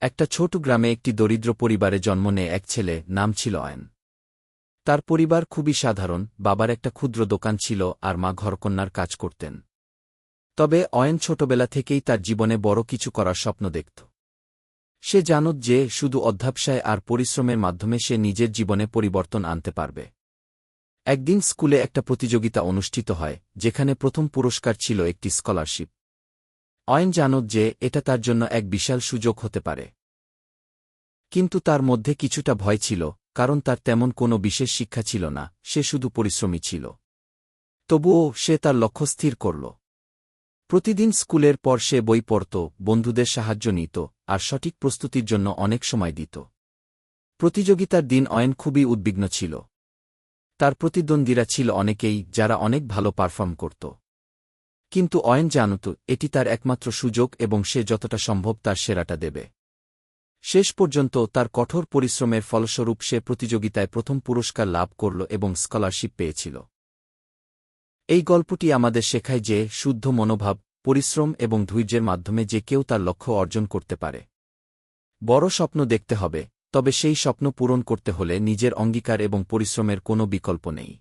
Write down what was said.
একটা ছোট গ্রামে একটি দরিদ্র পরিবারে জন্ম নেয় এক ছেলে, নাম ছিল অয়ন। তার পরিবার খুবই সাধারণ, বাবার একটা ক্ষুদ্র দোকান ছিল আর মা ঘরকন্নার কাজ করতেন। তবে অয়ন ছোটবেলা থেকেই তার জীবনে বড় কিছু করার স্বপ্ন দেখত। সে জানত যে শুধু অধ্যবসায় আর পরিশ্রমের মাধ্যমে সে নিজের জীবনে পরিবর্তন আনতে পারবে। একদিন স্কুলে একটা প্রতিযোগিতা অনুষ্ঠিত হয়, যেখানে প্রথম পুরস্কার ছিল একটি স্কলারশিপ। অয়ন জানত যে এটা তার জন্য এক বিশাল সুযোগ হতে পারে। কিন্তু তার মধ্যে কিছুটা ভয় ছিল, কারণ তার তেমন কোনো বিশেষ শিক্ষা ছিল না, সে শুধু পরিশ্রমী ছিল। তবুও সে তার লক্ষ্য স্থির করল। প্রতিদিন স্কুলের পর সে বই পড়ত, বন্ধুদের সাহায্য নিত, আর সঠিক প্রস্তুতির জন্য অনেক সময় দিত। প্রতিযোগিতার দিন অয়ন খুবই উদ্বিগ্ন ছিল। তার প্রতিদ্বন্দ্বীরা ছিল অনেকেই, যারা অনেক ভালো পারফর্ম করত। কিন্তু অয়ন জানত এটি তার একমাত্র সুযোগ এবং সে যতটা সম্ভব তার সেরাটা দেবে। শেষ পর্যন্ত তার কঠোর পরিশ্রমের ফলস্বরূপ সে প্রতিযোগিতায় প্রথম পুরস্কার লাভ করল এবং স্কলারশিপ পেয়েছিল। এই গল্পটি আমাদের শেখায় যে শুদ্ধ মনোভাব, পরিশ্রম এবং ধৈর্যের মাধ্যমে যে কেউ তার লক্ষ্য অর্জন করতে পারে। বড় স্বপ্ন দেখতে হবে, তবে সেই স্বপ্ন পূরণ করতে হলে নিজের অঙ্গীকার এবং পরিশ্রমের কোনো বিকল্প নেই।